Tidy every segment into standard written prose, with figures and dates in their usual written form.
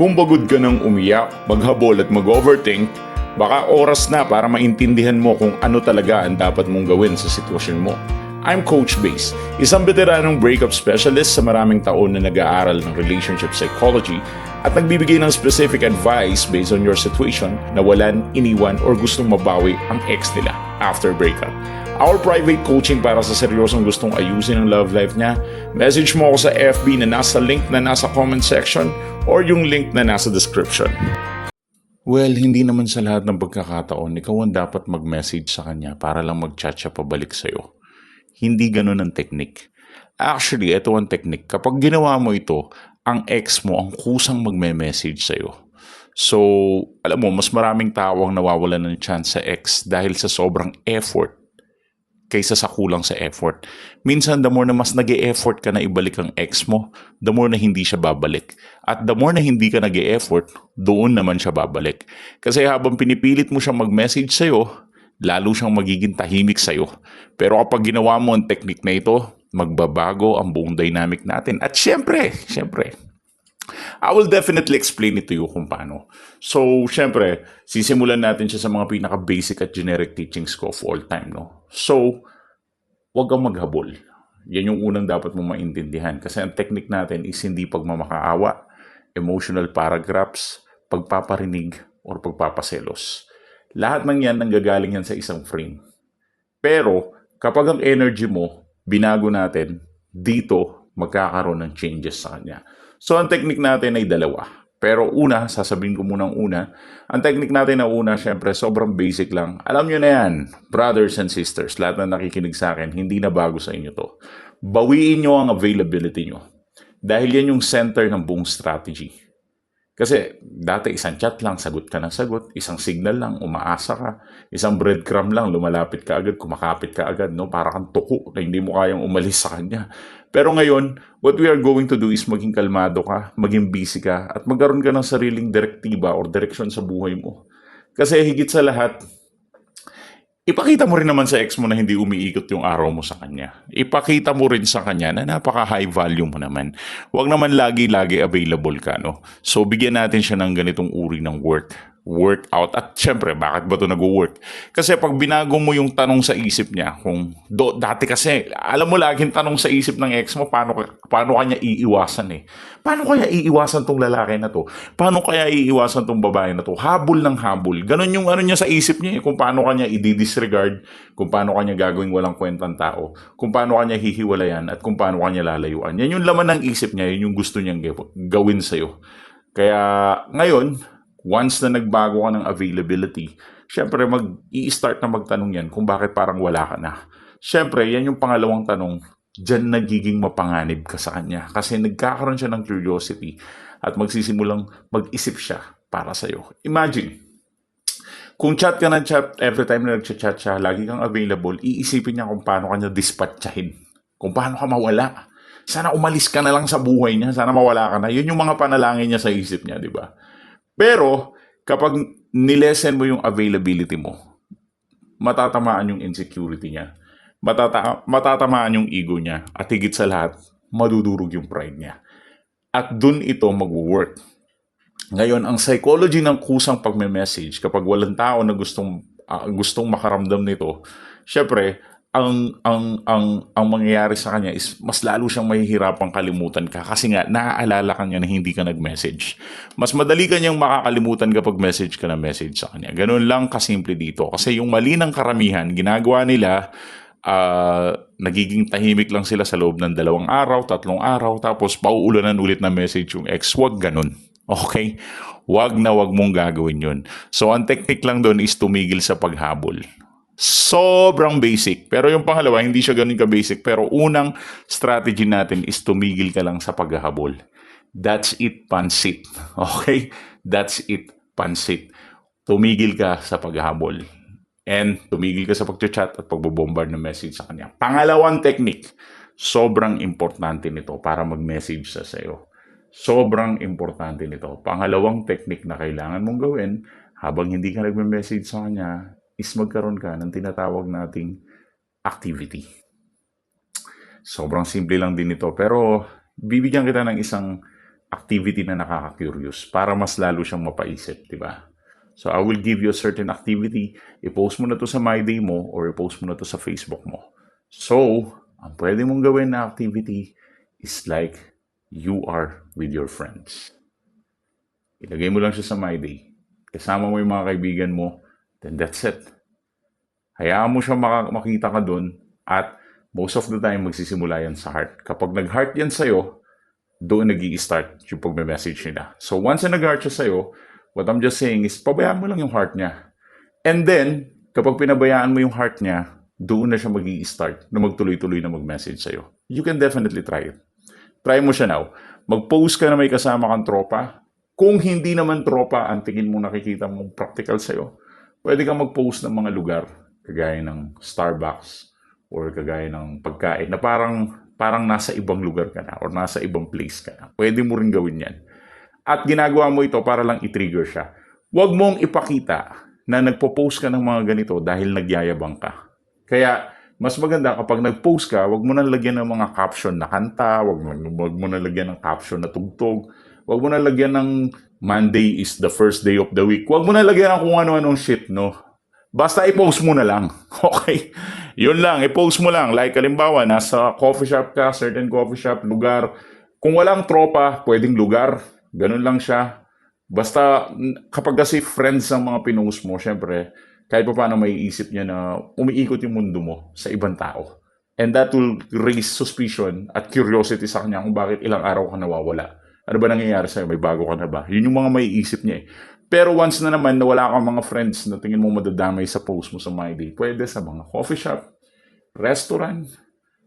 Kung pagod ka ng umiyak, maghabol at mag-overthink, baka oras na para maintindihan mo kung ano talaga ang dapat mong gawin sa sitwasyon mo. I'm Coach Base, isang veteranong breakup specialist sa maraming taon na nag-aaral ng relationship psychology at nagbibigay ng specific advice based on your situation na walan, iniwan, or gustong mabawi ang ex nila after breakup. Our private coaching para sa seryosong gustong ayusin ang love life niya, message mo ako sa FB na nasa link na nasa comment section or yung link na nasa description. Well, hindi naman sa lahat ng pagkakataon, ikaw ang dapat mag-message sa kanya para lang mag-chat siya pabalik sa'yo. Hindi ganun ang technique. Actually, ito ang technique. Kapag ginawa mo ito, ang ex mo ang kusang magme-message sa'yo. So, alam mo, mas maraming tao ang nawawalan ng chance sa ex dahil sa sobrang effort kaysa sa kulang sa effort. Minsan, the more na mas nag-e-effort ka na ibalik ang ex mo, the more na hindi siya babalik. At the more na hindi ka nag-e-effort, doon naman siya babalik. Kasi habang pinipilit mo siyang mag-message sa'yo, lalo siyang magiging tahimik sa'yo. Pero kapag ginawa mo ang technique na ito, magbabago ang buong dynamic natin. At syempre, I will definitely explain it to you kung paano. So, syempre, sisimulan natin siya sa mga pinaka-basic at generic teachings ko of all time, no? So, huwag kang maghabol. Yan yung unang dapat mong maintindihan. Kasi ang technique natin is hindi pagmamakaawa, emotional paragraphs, pagpaparinig, or pagpapaselos. Lahat ng yan nanggagaling yan sa isang frame. Pero, kapag ang energy mo, binago natin, dito, magkakaroon ng changes sa kanya. So, ang technique natin ay dalawa. Pero una, sasabihin ko munang una, ang technique natin na una, syempre, sobrang basic lang. Alam nyo na yan, brothers and sisters, lahat na nakikinig sa akin, hindi na bago sa inyo to. Bawiin nyo ang availability nyo. Dahil yan yung center ng buong strategy. Kasi dati isang chat lang, sagot ka ng sagot, isang signal lang, umaasa ka, isang breadcrumb lang, lumalapit ka agad, kumakapit ka agad, no? Para kang tuko na hindi mo kayang umalis sa kanya. Pero ngayon, what we are going to do is maging kalmado ka, maging busy ka, at magkaroon ka ng sariling direktiba or direction sa buhay mo. Kasi higit sa lahat, ipakita mo rin naman sa ex mo na hindi umiikot yung araw mo sa kanya. Ipakita mo rin sa kanya na napaka-high value mo naman. Huwag naman lagi-lagi available ka, no? So, bigyan natin siya ng ganitong uri ng workout. At syempre, bakit ba ito nag-work? Kasi pag binago mo yung tanong sa isip niya, kung dati kasi, alam mo laging tanong sa isip ng ex mo, paano kanya iiwasan eh? Paano kaya iiwasan tong lalaki na to? Paano kaya iiwasan tong babae na to? Habol ng habol. Ganon yung ano niya sa isip niya eh, kung paano kanya i-disregard, kung paano kanya gagawing walang kwentang tao, kung paano kanya hihiwalayan, at kung paano kanya lalayuan. Yan yung laman ng isip niya, yun yung gusto niyang gawin sa'yo. Kaya ngayon, once na nagbago ka ng availability, syempre i-start na magtanong yan kung bakit parang wala ka na. Syempre, yan yung pangalawang tanong, dyan nagiging mapanganib ka sa kanya. Kasi nagkakaroon siya ng curiosity at magsisimulang mag-isip siya para sa'yo. Imagine, kung chat ka ng chat, every time na nag-chat siya, lagi kang available, iisipin niya kung paano kanya dispatchahin. Kung paano ka mawala. Sana umalis ka na lang sa buhay niya, sana mawala ka na. Yun yung mga panalangin niya sa isip niya, di ba? Pero, kapag nilesen mo yung availability mo, matatamaan yung insecurity niya. Matatamaan yung ego niya. At higit sa lahat, madudurog yung pride niya. At dun ito mag-work. Ngayon, ang psychology ng kusang pagme-message, kapag walang tao na gustong makaramdam nito, syempre, ang mangyayari sa kanya is mas lalo siyang mahihirapang kalimutan ka kasi nga naaalala ka niya na hindi ka nag-message. Mas madali ka niyang makakalimutan kapag message ka na message sa kanya. Ganun lang kasimple dito. Kasi yung mali ng karamihan, ginagawa nila, nagiging tahimik lang sila sa loob ng 2 araw, 3 araw, tapos pauulanan ulit na message yung ex. Huwag ganun. Okay? Huwag mong gagawin yun. So, ang technique lang doon is tumigil sa paghabol. Sobrang basic. Pero yung pangalawa, hindi siya ganun ka-basic. Pero unang strategy natin is tumigil ka lang sa paghahabol. That's it, pansit. Okay? That's it, pansit. Tumigil ka sa paghahabol. And tumigil ka sa pag-chat at pagbobombard ng message sa kanya. Pangalawang technique, sobrang importante nito para mag-message sa sa'yo. Sobrang importante nito. Pangalawang technique na kailangan mong gawin habang hindi ka nagme-message sa kanya is magkaroon ka ng tinatawag nating activity. Sobrang simple lang din ito pero bibigyan kita ng isang activity na nakaka-curious para mas lalo siyang mapaisip, di ba? So I will give you a certain activity, i-post mo na to sa My Day mo or i-post mo na to sa Facebook mo. So, ang pwede mong gawin na activity is like you are with your friends. Ilagay mo lang siya sa My Day. Kasama mo yung mga kaibigan mo, then that's it. Hayaan mo siya makita ka doon at most of the time magsisimula yan sa heart. Kapag nag-heart yan sa'yo, doon nag-i-start yung pagme-message nila. So once na nag-heart siya sa'yo, what I'm just saying is pabayaan mo lang yung heart niya. And then, kapag pinabayaan mo yung heart niya, doon na siya mag-i-start na magtuloy-tuloy na mag-message sa'yo. You can definitely try it. Try mo siya now. Mag-post ka na may kasama kang tropa. Kung hindi naman tropa, ang tingin mo nakikita mong practical sa'yo, pwede kang mag-post ng mga lugar, kagaya ng Starbucks or kagaya ng pagkain na parang nasa ibang lugar ka na or nasa ibang place ka na. Pwede mo rin gawin yan. At ginagawa mo ito para lang i-trigger siya. Huwag mong ipakita na nagpo-post ka ng mga ganito dahil nagyayabang ka. Kaya, mas maganda kapag nag-post ka, huwag mo na lagyan ng mga caption na kanta, huwag mo na lagyan ng caption na tugtog, huwag mo na lagyan ng Monday is the first day of the week. Huwag mo na lagyan ng kung ano-anong shit, no? Basta i-post mo na lang. Okay? Yun lang, i-post mo lang. Like, halimbawa, nasa coffee shop ka, certain coffee shop, lugar. Kung walang tropa, pwedeng lugar. Ganun lang siya. Basta, kapag kasi friends ang mga pinost mo, syempre, kahit pa paano may isip niya na umiikot yung mundo mo sa ibang tao. And that will raise suspicion at curiosity sa kanya kung bakit ilang araw ka nawawala. Ano ba nangyayari sa'yo? May bago ka na ba? Yun yung mga may isip niya eh. Pero once na naman na wala kang mga friends na tingin mo madadamay sa post mo sa My Day, pwede sa mga coffee shop, restaurant,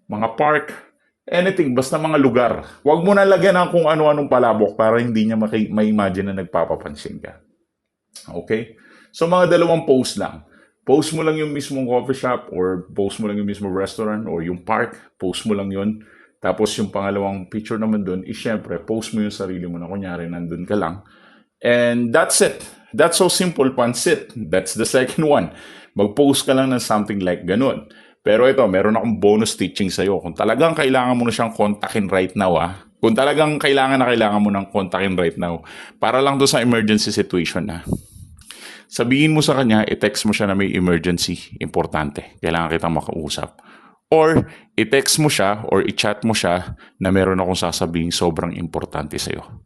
mga park, anything, basta mga lugar. Huwag mo na lagyan ng kung ano-anong palabok para hindi niya ma-imagine na nagpapapansin ka. Okay? So mga dalawang post lang. Post mo lang yung mismong coffee shop or post mo lang yung mismong restaurant or yung park, post mo lang yun. Tapos yung pangalawang picture naman dun is syempre, post mo yung sarili mo na kunyari nandun ka lang. And that's it. That's so simple, pansit. That's the second one. Mag-post ka lang ng something like ganun. Pero ito, meron akong bonus teaching sa'yo. Kung talagang kailangan mo na siyang kontakin right now, kung talagang kailangan mo ng kontakin right now, para lang to sa emergency situation, sabihin mo sa kanya, i-text mo siya na may emergency, importante. Kailangan kitang makausap. Or, i-text mo siya or i-chat mo siya na meron akong sasabihin sobrang importante sa'yo.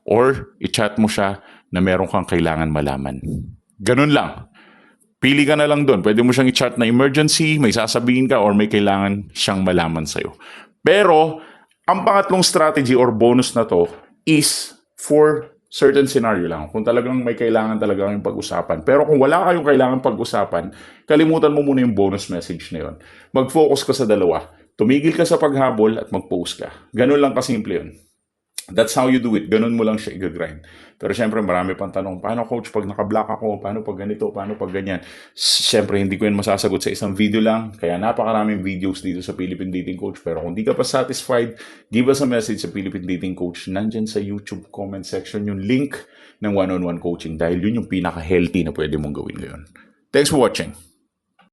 Or, i-chat mo siya na meron kang kailangan malaman. Ganun lang. Pili ka na lang doon. Pwede mo siyang i-chat na emergency, may sasabihin ka, or may kailangan siyang malaman sa'yo. Pero, ang pangatlong strategy or bonus na to is for certain scenario lang. Kung talagang may kailangan talaga kayong pag-usapan. Pero kung wala kayong kailangan pag-usapan, kalimutan mo muna yung bonus message na yun. Mag-focus ka sa dalawa. Tumigil ka sa paghabol at mag-post ka. Ganun lang kasimple yun. That's how you do it. Ganun mo lang siya i-grind. Pero syempre, marami pang tanong, paano coach pag naka-block ako? Paano pag ganito? Paano pag ganyan? Syempre, hindi ko yan masasagot sa isang video lang. Kaya napakaraming videos dito sa Philippine Dating Coach. Pero kung di ka pa satisfied, give us a message sa Philippine Dating Coach. Nandyan sa YouTube comment section yung link ng one-on-one coaching. Dahil yun yung pinaka-healthy na pwede mong gawin ngayon. Thanks for watching.